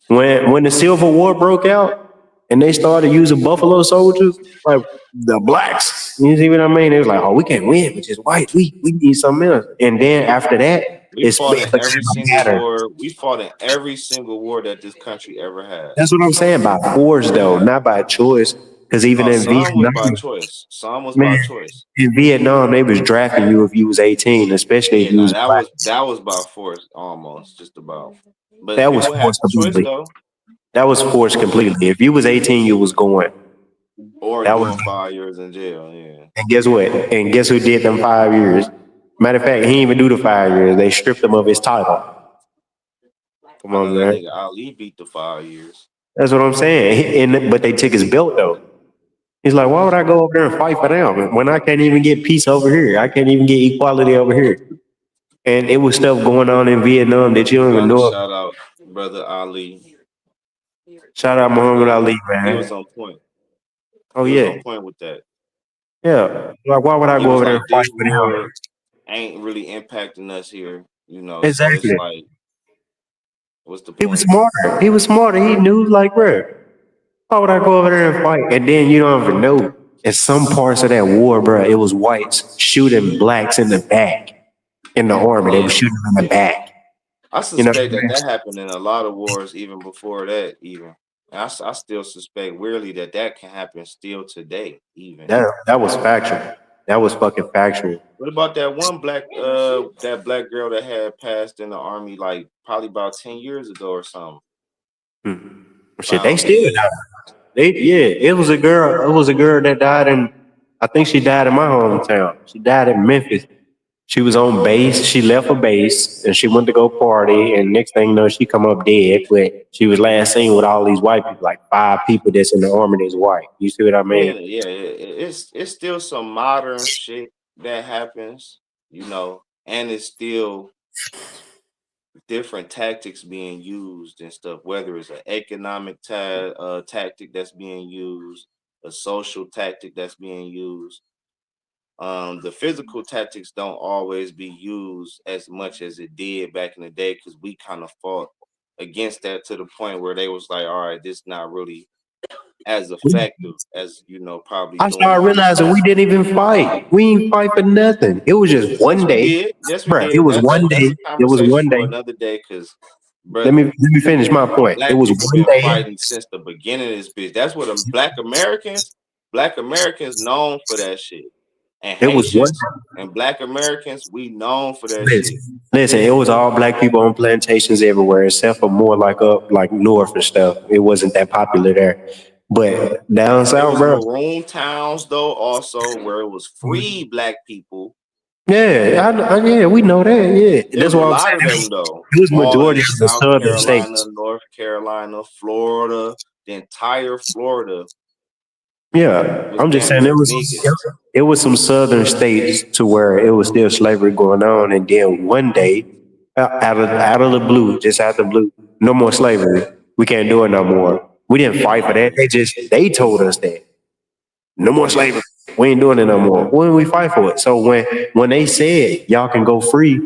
When the Civil War broke out and they started using buffalo soldiers, like the blacks, you see what I mean? It was like, oh, we can't win with just white. We need something else. And then after that, We it's fought it in became every a single pattern. war. We fought in every single war that this country ever had. That's what I'm saying by force, though, not by choice. Because even No, in some was Vietnam, by choice. Some was by man, choice. in Vietnam, they was drafting you if you was 18, especially if Yeah, you now was black. that was by force almost, just about. But That was people had forced the choice completely. though, That was forced completely. If you was 18, you was going. or That was doing 5 years in jail. Yeah, And guess what? And guess who did them 5 years? Matter of fact, he didn't even do the 5 years. They stripped him of his title. Come I know on, that man. nigga Ali beat the 5 years. That's what I'm saying. But they took his belt though. He's like, why would I go over there and fight for them when I can't even get peace over here? I can't even get equality over here. And it was stuff going on in Vietnam that you don't even Gotta know. Of. shout out brother Ali. Shout out Muhammad He, Ali, he was man. on point. Oh He was on yeah, point with that. yeah. Like, why would I He go was over there and like, fight this for them? war ain't really impacting us here, So it's Exactly. like, what's the He was point? smarter. He was smarter. He knew, like, bro. Why would I go over there and fight? And then you don't even know. In some parts of that war, bro, it was whites shooting blacks in the back in the army. They were Yeah, shooting them in the back. I You know what suspect I mean? that happened in a lot of wars even before that, even. And I still suspect weirdly that can happen still today, even. That was factual. That was fucking factual. What about that one that black girl that had passed in the army like probably about 10 years ago or something? Hmm. Shit, they Found still dead. died. It was a girl. It was a girl that died in. I think she died in my hometown. She died in Memphis. She was on base. She left a base and she went to go party. And next thing you know, she come up dead. But she was last seen with all these white people, like 5 people that's in the army that's white. You see what I mean? Yeah, it's still some modern shit that happens, and it's still different tactics being used and stuff, whether it's an economic tactic that's being used, a social tactic that's being used. The physical tactics don't always be used as much as it did back in the day because we kind of fought against that to the point where they was like, all right, this not really as effective as probably I doing started it. realizing we didn't even fight. We ain't fight for nothing. It was just Yes, one we day, did. Yes, we bruh. It did. was one That's day. a It was conversation one for day. another day because, Let brother, me finish my point. It black was people one been day. fighting since the beginning of this bitch. That's what black Americans known for that shit. And It was one. Haitians and black Americans, we known for that shit. Listen, it was all black people on plantations everywhere, except for more like up like north and stuff. It wasn't that popular there. But down There south, was bro. maroon towns though, also where it was free black people. Yeah, we know that. Yeah, There that's was a why I'm lot of saying them though, it was all majority in of the South southern Carolina, states. North Carolina, Florida, the entire Florida Yeah, was I'm just damn saying near niggas. it was some southern states to where it was still slavery going on, and then one day, out of the blue, just out the blue, no more slavery. We can't do it no more. We didn't fight for that. They told us that no more slavery. We ain't doing it no more. When did we fight for it? So when they said y'all can go free,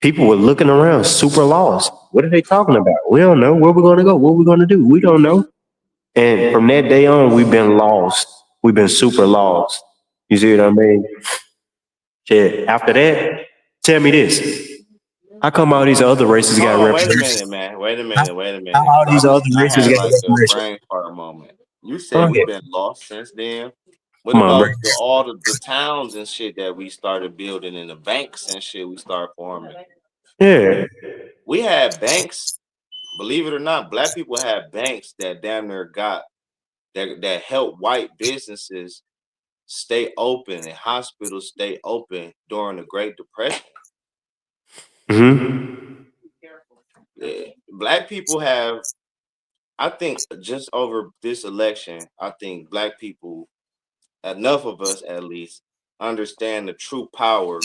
people were looking around, super lost. What are they talking about? We don't know where we're going to go. What we're going to do? We don't know. And from that day on, we've been lost. We've been super lost. You see what I mean? Shit. After that, tell me this. How come all these other races Hold got on, wait a reparations? minute, man. Wait a How minute. all Cause these other I races had got like a reparations? brain fart moment. You Go said we've ahead. been lost since then. What Come on, bro. about all the towns and shit that we started building and the banks and shit we started forming? Yeah. We had banks, believe it or not, black people had banks that damn near got that helped white businesses stay open and hospitals stay open during the Great Depression. Hmm. Black people have, I think, just over this election, I think black people, enough of us at least, understand the true power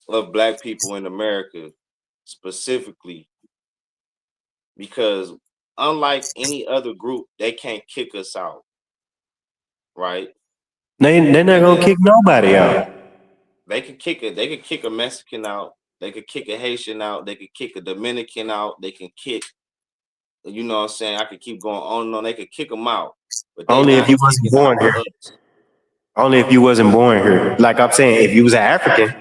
of black people in America specifically because unlike any other group, they can't kick us out, right? They're not And gonna kick nobody out. they could kick a Mexican out, they could kick a Haitian out, they could kick a Dominican out, they can kick, what I'm saying? I could keep going on and on. They could kick them out, but they Only if not you wasn't kicking out born here. us. Only if you wasn't born here. Like I'm saying, if you was an African,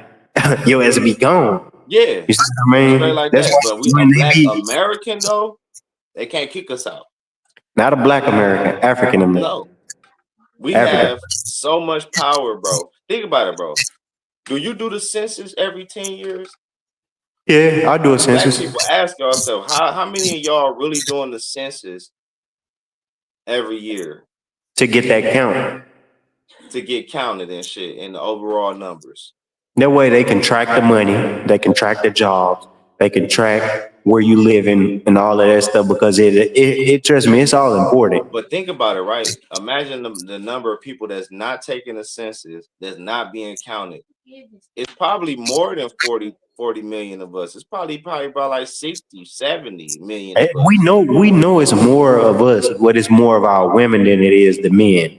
your ass would be gone. Yeah, You see what I straight mean? like That's that. why But we a when they black be American though, they can't kick us out. not a black American, African American, No, we African. have so much power, bro. Think about it, bro. Do you do the census every 10 years? Yeah, I do a Black census people ask yourself, how many of y'all really doing the census every year to get that count. to get counted and shit in the overall numbers? That way they can track the money, they can track the jobs, they can track where you live in and all of that stuff because it trust me, it's all important. But think about it, right? Imagine the number of people that's not taking a census, that's not being counted. It's probably more than 40 million of us. It's probably about like 60, 70 million of We us. know it's more of us, but it's more of our women than it is the men.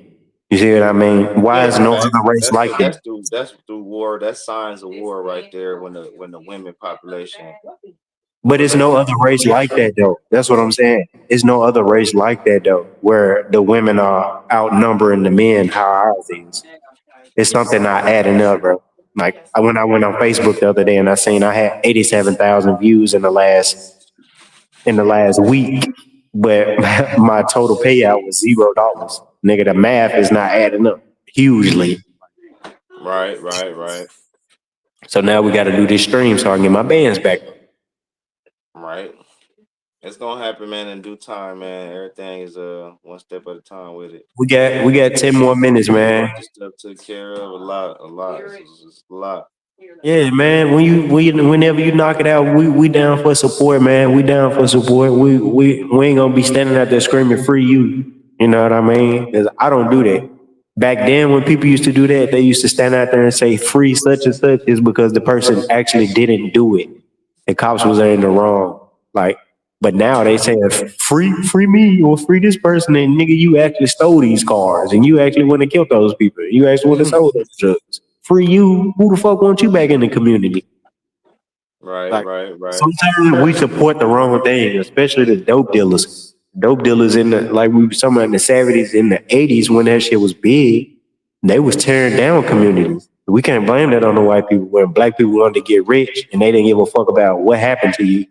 You see what I mean? Why Yeah, is no facts. other race like that? That's through war. That's signs of war right there when the women population But it's no relates other to race like that though. That's what I'm saying. It's no other race like that though, where the women are outnumbering the men how ours is. It's something not adding up, bro. Like when I went on Facebook the other day and I seen I had 87,000 views in the last week, but my total payout was $0. Nigga, the math is not adding up hugely. right. So now we got to do this stream so I can get my bands back. Right. It's gonna happen, man, in due time, man. Everything is one step at a time with it. We got 10 more minutes, man. This stuff took care of a lot. It's a lot. Yeah, man. Whenever you knock it out, we down for support, man. We down for support. We ain't gonna be standing out there screaming free you. You know what I mean? 'Cause I don't do that. Back then, when people used to do that, they used to stand out there and say free such and such is because the person actually didn't do it. The cops was in the wrong. Like, but now they say free me or free this person, and nigga, you actually stole these cars and you actually went and killed those people. You actually went and sold those drugs. Free you. Who the fuck want you back in the community? Right, Like right, right. sometimes we support the wrong thing, especially the dope dealers. Dope dealers in the like we were talking about in the 70s, in the 80s when that shit was big, they was tearing down communities. We can't blame that on the white people where black people wanted to get rich and they didn't give a fuck about what happened to you.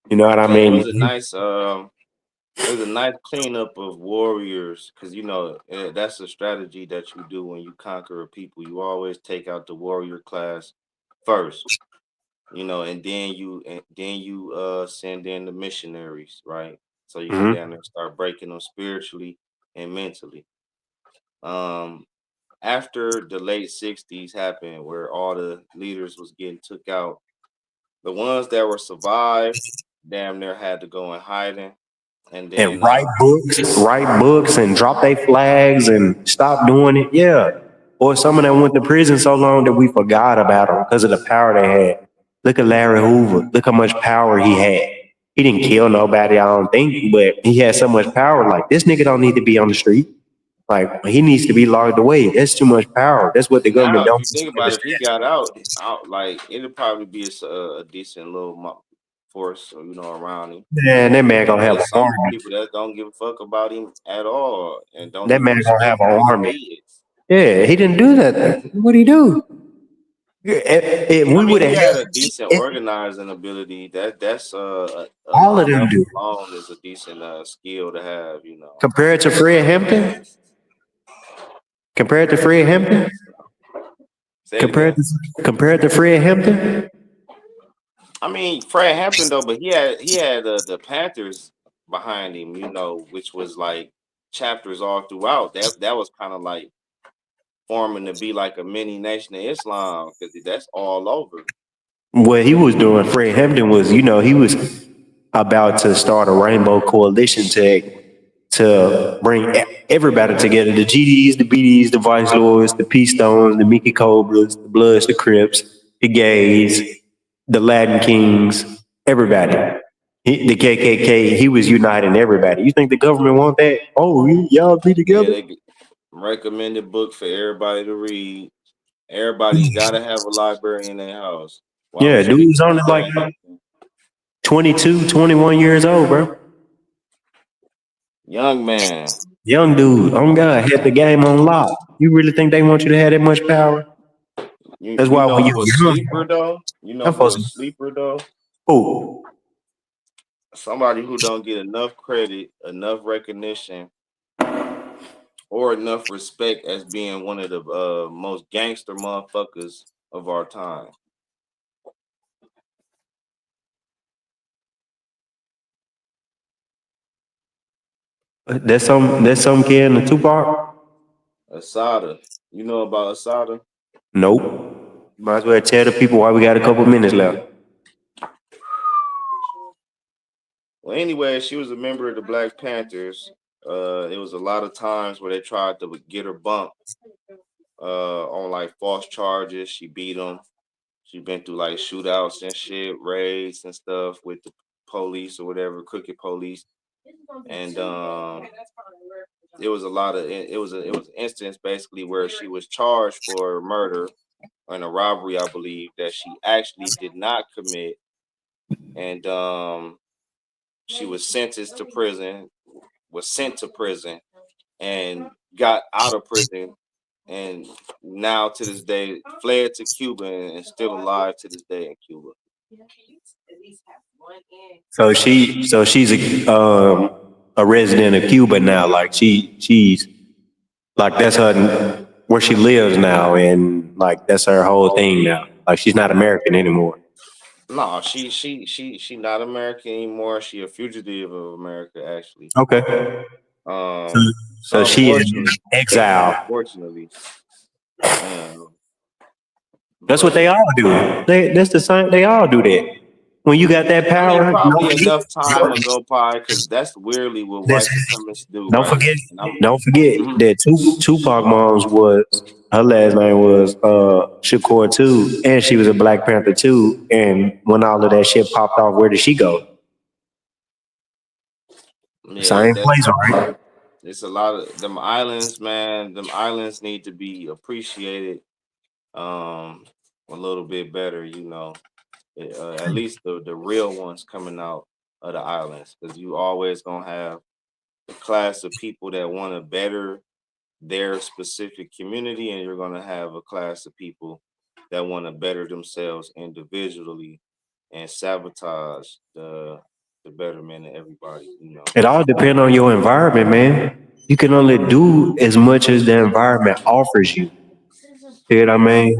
You know what I Yeah, it mean? was a nice it was a nice cleanup of warriors because that's a strategy that you do when you conquer a people. You always take out the warrior class first, and then you send in the missionaries, right? So you can Mhm. down there start breaking them spiritually and mentally. Um, After the late '60s happened, where all the leaders was getting took out, the ones that were survived, damn near had to go in hiding, and And then write books and drop their flags and stop doing it. Yeah. Or some of them went to prison so long that we forgot about them because of the power they had. Look at Larry Hoover. Look how much power he had. He didn't kill nobody, I don't think, but he had so much power. Like, this nigga don't need to be on the street. Like, he needs to be locked away. That's too much power. That's what the government now, if don't you think about it, if he understand. got out, like it'd probably be a decent little force, around him. Man, that man gonna But have an it's some army. people that don't give a fuck about him at all and don't That even man gonna have respect an what he army. did. Yeah, he didn't do that. What'd he do? If I we mean, would he have had a decent had organizing ability. all of them That do. alone is a decent skill to have. Compared to Fred Hampton, compared to Fred Hampton, Say it compared again. to compared to Fred Hampton. I mean, Fred Hampton though, but he had the Panthers behind him, which was like chapters all throughout. That was kind of like forming to be like a mini nation of Islam because that's all over. What he was doing, Fred Hampton was, he was about to start a rainbow coalition to bring everybody together: the GDs, the BDs, the Vice Lords, the P Stones, the Mickey Cobras, the Bloods, the Crips, the Gays, the Latin Kings, everybody. The KKK, he was uniting everybody. You think the government want that? Oh, y'all be Yeah, together? they recommended book for everybody to read. Everybody gotta have a library in their house. Well, I'm Yeah, dude's speaking of only like Fred Hampton. 22, 21 years old, bro. Young man. Young dude, on God, had the game on lock. You really think they want you to have that much power? You That's you why when know you're who a young, sleeper though? You know I'm who supposed a to. sleeper though? Oh, Somebody who don't get enough credit, enough recognition, or enough respect as being one of the most gangster motherfuckers of our time. that's some kid in the Tupac. Asada. You know about Asada? Nope. Might as well tell the people why we got a couple minutes left. Well, anyway, she was a member of the Black Panthers. It was a lot of times where they tried to get her bumped on like false charges. She beat them. She been through like shootouts and shit, raids and stuff with the police or whatever, crooked police. And it was a lot of it was an instance basically where she was charged for murder and a robbery, I believe, that she actually did not commit. And she was sentenced to prison, was sent to prison, and got out of prison. And now to this day, fled to Cuba and still alive to this day in Cuba. So she's a resident of Cuba now. Like she's like that's her where she lives now, and like that's her whole thing now. Like she's not American anymore. No, she not American anymore. She a fugitive of America, actually. Okay. So, Um, so she in unfortunately, exile. unfortunately, um, That's what they But all do. That's the same. They all do that. When you got that I mean, power, probably enough time ago, probably because that's weirdly what white that's, supremacists do, don't right? forget. And I'm Don't forget mhm. that Tupac moms was her last name was Shakur too, and she was a Black Panther too. And when all of that shit popped off, where did she go? Yeah, Same that's place, right? it's a lot of them islands, man. Them islands need to be appreciated um a little bit better, at least the real ones coming out of the islands, because you always gonna have a class of people that want to better their specific community, and you're gonna have a class of people that want to better themselves individually and sabotage the betterment of everybody. It all depends on your environment, man. You can only do as much as the environment offers you. See what I mean?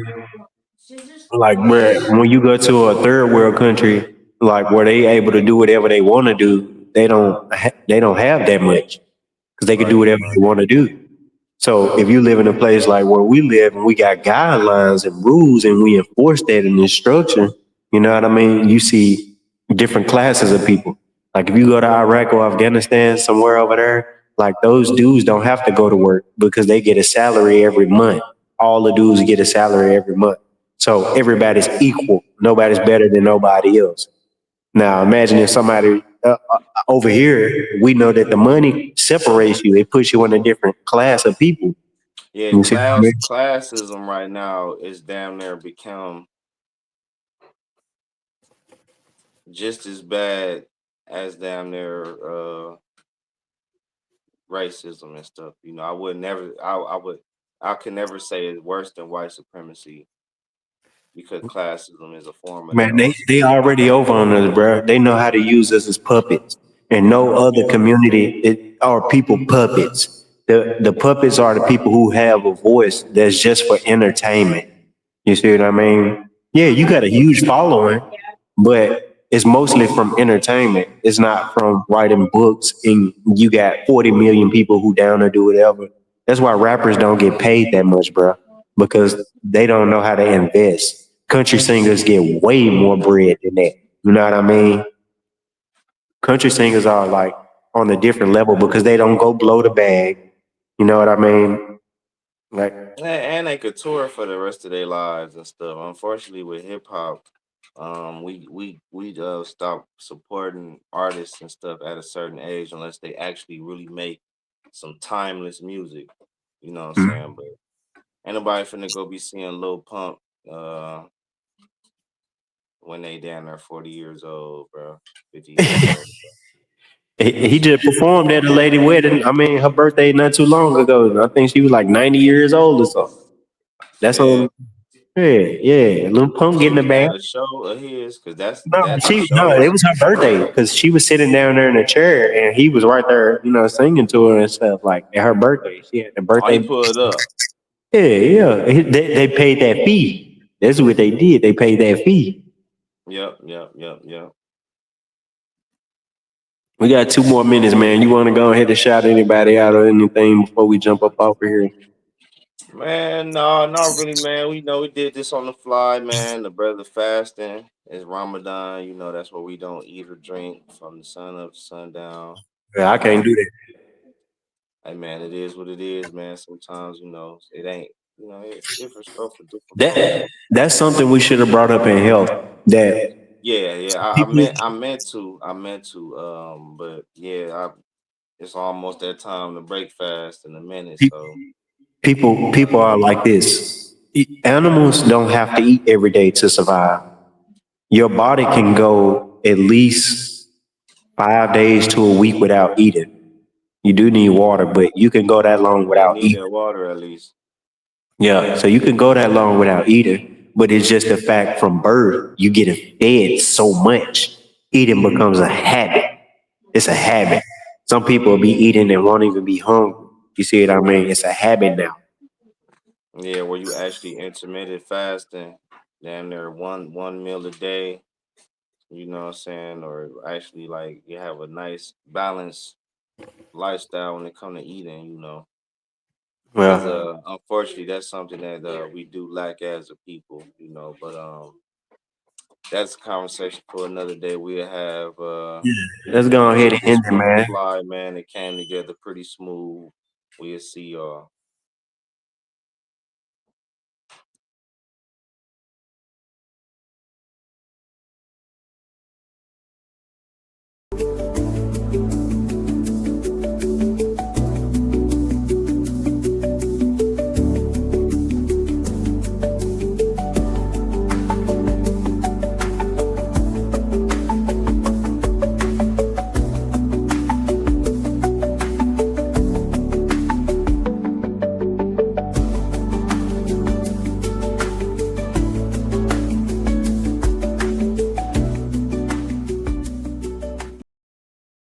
Like where when you go to a third world country, like where they able to do whatever they want to do, they don't have that much because they can do Right, whatever right. they want to do. So if you live in a place like where we live and we got guidelines and rules and we enforce that in instruction, you know what I mean? You see different classes of people. Like if you go to Iraq or Afghanistan, somewhere over there, like those dudes don't have to go to work because they get a salary every month. All the dudes get a salary every month. So everybody's equal. Nobody's better than nobody else. Now imagine if somebody over here, we know that the money separates you. It puts you in a different class of people. Yeah, You see what I mean? classism right now is damn near become just as bad as damn near racism and stuff. I would never I can never say it's worse than white supremacy because classism is a form of that Man, also. they already over on us, bro. They know how to use us as puppets, and no other community are people puppets. The puppets are the people who have a voice that's just for entertainment. You see what I mean? Yeah, you got a huge following, but it's mostly from entertainment. It's not from writing books, and you got 40 million people who down to do whatever. That's why rappers don't get paid that much, bro, because they don't know how to invest. Country singers get way more bread than that. You know what I mean? Country singers are like on a different level because they don't go blow the bag. You know what I mean? Like, And they could tour for the rest of their lives and stuff. Unfortunately, with hip hop, we stop supporting artists and stuff at a certain age unless they actually really make some timeless music. You know what I'm saying? But ain't nobody finna go be seeing Lil Pump uh when they down there 40 years old, bro. 50 years old. he just performed at a lady wedding. I mean, her birthday not too long ago. I think she was like 90 years old or something. That's Yeah. on. Yeah, yeah. Little Pump She getting the was bag. at a show of his because No, that show no, it was was her birthday because she was sitting down there in a chair and he was right there, singing to her and stuff. Like at her birthday, she had the oh, he birthday. pulled up. Yeah, yeah. They paid that fee. That's what they did. They paid that fee. Yep, yep, yep, yep. We got 2 more minutes, man. You want to go ahead and shout anybody out or anything before we jump up off of here? Man, no, not really, man. We know we did this on the fly, man. The brother fasting is Ramadan. That's where we don't eat or drink from the sun up to sundown. Yeah, I can't do Um, that. hey, man, it is what it is, man. Sometimes, it ain't, different stuff for different folks. That's something we should have brought up in health. That Yeah, yeah. people I meant to. But yeah, it's almost that time to break fast in a minute. So people are like this. Animals don't have to eat every day to survive. Your body can go at least 5 days to a week without eating. You do need water, but you can go that long they without need eating. their water at least. Yeah, so you can go that long without eating, but it's just the fact from birth you get fed so much, eating becomes a habit. It's a habit. Some people will be eating and won't even be hungry. You see what I mean? It's a habit now. Yeah, where you actually intermittent fasting, damn near one meal a day, what I'm saying, or actually like you have a nice balanced lifestyle when it comes to eating. because Well, unfortunately that's something that we do lack as a people, you know. But that's a conversation for another day. We'll have let's you go know, ahead and this end it, was a man. fly, man. It came together pretty smooth. We'll see y'all.